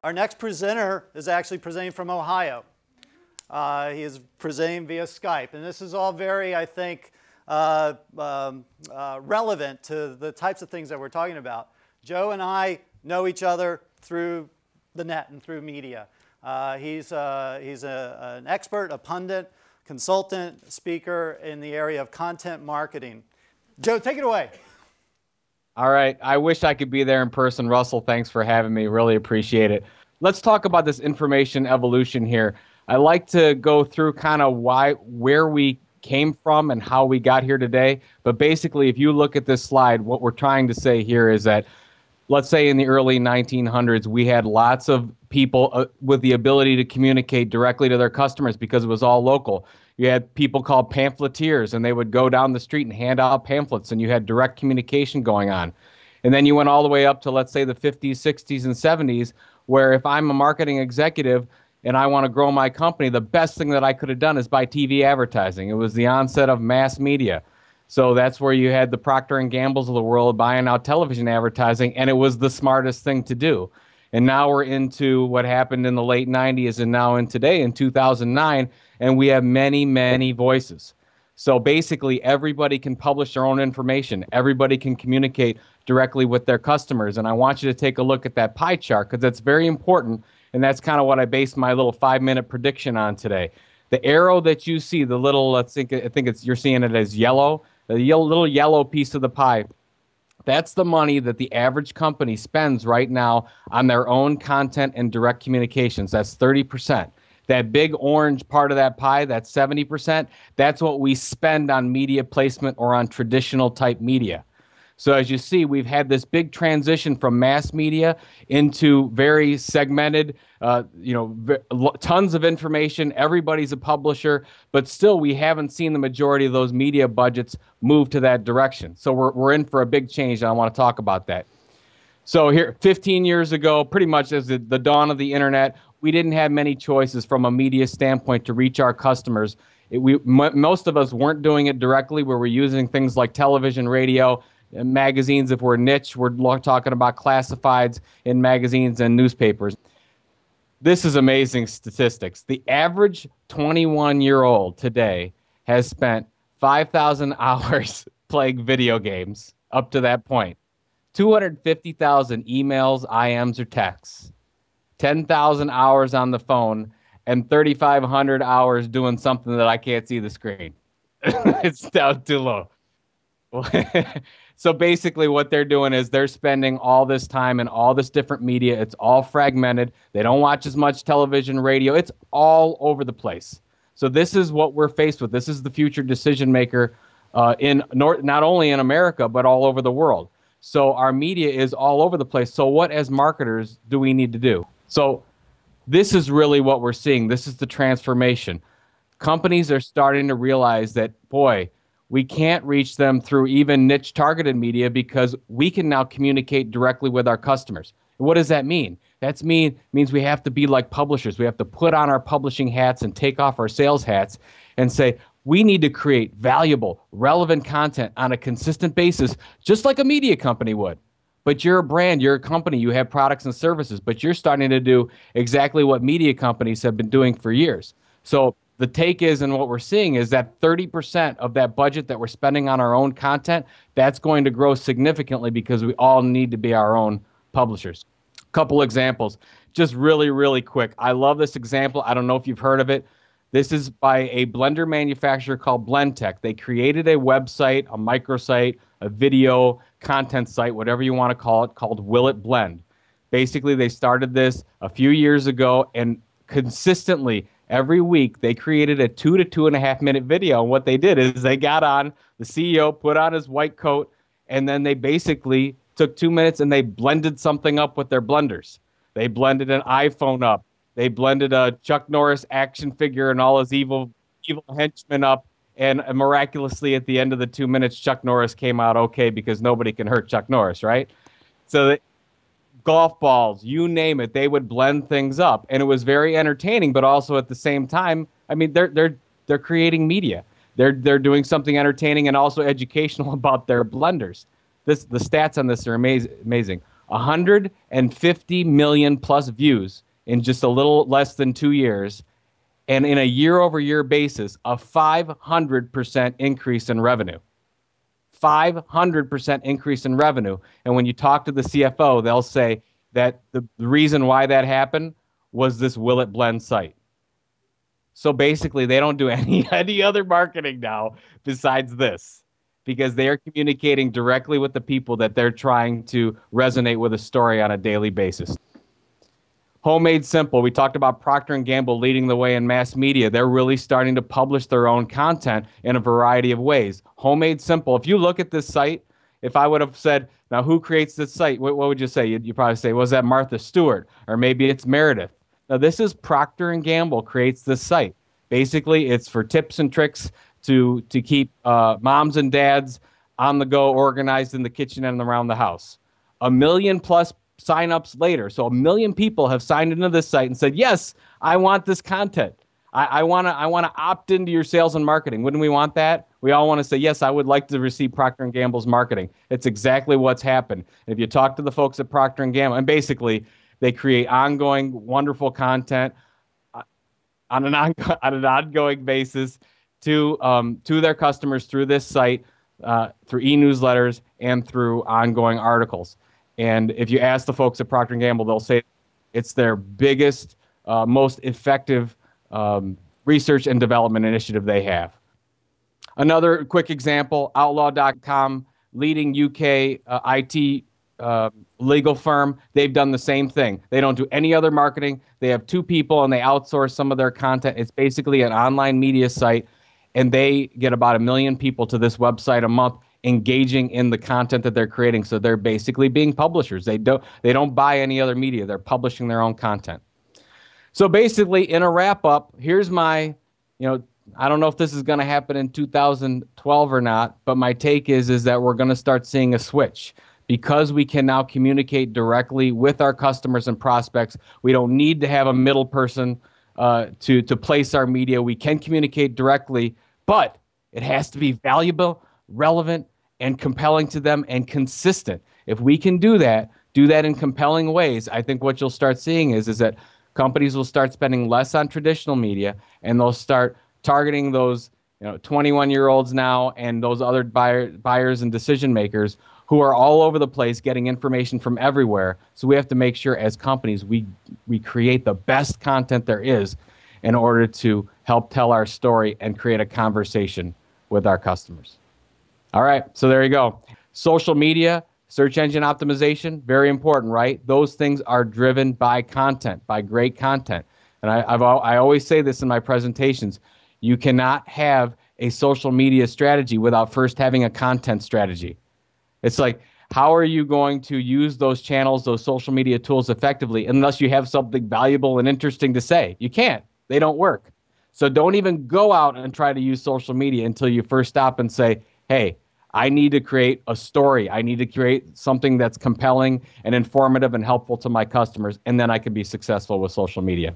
Our next presenter is actually presenting from Ohio. He is presenting via Skype, and this is all very, I think, relevant to the types of things that we're talking about. Joe and I know each other through the net and through media. He's an expert, a pundit, consultant, speaker in the area of content marketing. Joe, take it away. All right. I wish I could be there in person. Russell, thanks for having me. Really appreciate it. Let's talk about this information evolution here. I like to go through kind of where we came from and how we got here today. But basically, if you look at this slide, what we're trying to say here is that, let's say in the early 1900s, we had lots of people with the ability to communicate directly to their customers because it was all local. You had people called pamphleteers, and they would go down the street and hand out pamphlets, and you had direct communication going on. And then you went all the way up to, let's say, the 50s, 60s, and 70s, where if I'm a marketing executive and I want to grow my company, the best thing that I could have done is buy TV advertising. It was the onset of mass media. So that's where you had the Procter & Gamble's of the world buying out television advertising, and it was the smartest thing to do. And now we're into what happened in the late 90s and now in today in 2009, and we have many, many voices. So basically, everybody can publish their own information. Everybody can communicate directly with their customers. And I want you to take a look at that pie chart because that's very important, and that's kind of what I based my little 5-minute prediction on today. The arrow that you see, the little, I think you're seeing it as yellow, the little yellow piece of the pie, that's the money that the average company spends right now on their own content and direct communications. That's 30%. That big orange part of that pie, that's 70%, that's what we spend on media placement or on traditional type media. So as you see, we've had this big transition from mass media into very segmented, tons of information. Everybody's a publisher, but still we haven't seen the majority of those media budgets move to that direction. So we're in for a big change, and I want to talk about that. So here, 15 years ago, pretty much as the dawn of the internet, we didn't have many choices from a media standpoint to reach our customers. Most of us weren't doing it directly. We were using things like television, radio, magazines. If we're niche, we're talking about classifieds in magazines and newspapers. This is amazing statistics. The average 21-year-old today has spent 5,000 hours playing video games up to that point. 250,000 emails, IMs, or texts. 10,000 hours on the phone, and 3,500 hours doing something that I can't see the screen. It's down too low. So basically what they're doing is they're spending all this time in all this different media. It's all fragmented. They don't watch as much television, radio. It's all over the place. So this is what we're faced with. This is the future decision maker not only in America, but all over the world. So our media is all over the place. So what, as marketers, do we need to do? So this is really what we're seeing. This is the transformation. Companies are starting to realize that, boy, we can't reach them through even niche targeted media because we can now communicate directly with our customers. What does that mean? That means we have to be like publishers. We have to put on our publishing hats and take off our sales hats and say, we need to create valuable, relevant content on a consistent basis, just like a media company would. But you're a brand, you're a company, you have products and services, but you're starting to do exactly what media companies have been doing for years. So the take is, and what we're seeing is that 30% of that budget that we're spending on our own content, that's going to grow significantly because we all need to be our own publishers. Couple examples, just really, really quick. I love this example. I don't know if you've heard of it. This is by a blender manufacturer called Blendtec. They created a website, a microsite, a video content site, whatever you want to call it, called Will It Blend. Basically, they started this a few years ago, and consistently, every week, they created a 2 to 2.5 minute video. And what they did is they got on, the CEO put on his white coat, and then they basically took 2 minutes and they blended something up with their blenders. They blended an iPhone up. They blended a Chuck Norris action figure and all his evil henchmen up. And miraculously, at the end of the 2 minutes, Chuck Norris came out okay because nobody can hurt Chuck Norris, right? So golf balls, you name it, they would blend things up, and it was very entertaining. But also at the same time, I mean, they're creating media. They're doing something entertaining and also educational about their blenders. The stats on this are amazing. 150 million plus views in just a little less than 2 years. And in a year-over-year basis, a 500% increase in revenue. 500% increase in revenue. And when you talk to the CFO, they'll say that the reason why that happened was this Will It Blend site. So basically, they don't do any other marketing now besides this, because they are communicating directly with the people that they're trying to resonate with a story on a daily basis. Homemade Simple. We talked about Procter & Gamble leading the way in mass media. They're really starting to publish their own content in a variety of ways. Homemade Simple. If you look at this site, if I would have said, now who creates this site? What would you say? You'd probably say, was that Martha Stewart? Or maybe it's Meredith. Now this is Procter & Gamble creates this site. Basically, it's for tips and tricks to keep moms and dads on the go, organized in the kitchen and around the house. 1 million plus signups later. So 1 million people have signed into this site and said, yes, I want this content. I want to opt into your sales and marketing. Wouldn't we want that? We all want to say, yes, I would like to receive Procter & Gamble's marketing. It's exactly what's happened. If you talk to the folks at Procter & Gamble, and basically they create ongoing, wonderful content on an ongoing basis to their customers through this site, through e-newsletters, and through ongoing articles. And if you ask the folks at Procter & Gamble, they'll say it's their biggest, most effective research and development initiative they have. Another quick example, Outlaw.com, leading UK IT legal firm. They've done the same thing. They don't do any other marketing. They have 2 people and they outsource some of their content. It's basically an online media site, and they get about 1 million people to this website a month engaging in the content that they're creating. So they're basically being publishers. They don't buy any other media. They're publishing their own content. So basically, in a wrap up, here's my, I don't know if this is going to happen in 2012 or not, but my take is that we're going to start seeing a switch. Because we can now communicate directly with our customers and prospects, we don't need to have a middle person to place our media. We can communicate directly, but it has to be valuable, relevant, and compelling to them, and consistent. If we can do that in compelling ways, I think what you'll start seeing is that companies will start spending less on traditional media, and they'll start targeting those 21-year-olds now and those other buyers and decision makers who are all over the place getting information from everywhere. So we have to make sure as companies we create the best content there is in order to help tell our story and create a conversation with our customers. All right, so there you go. Social media, search engine optimization, very important, right? Those things are driven by content, by great content. And I always say this in my presentations. You cannot have a social media strategy without first having a content strategy. It's like, how are you going to use those channels, those social media tools effectively unless you have something valuable and interesting to say? You can't. They don't work. So don't even go out and try to use social media until you first stop and say, hey, I need to create a story. I need to create something that's compelling and informative and helpful to my customers, and then I can be successful with social media.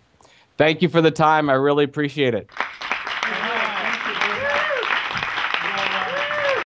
Thank you for the time. I really appreciate it.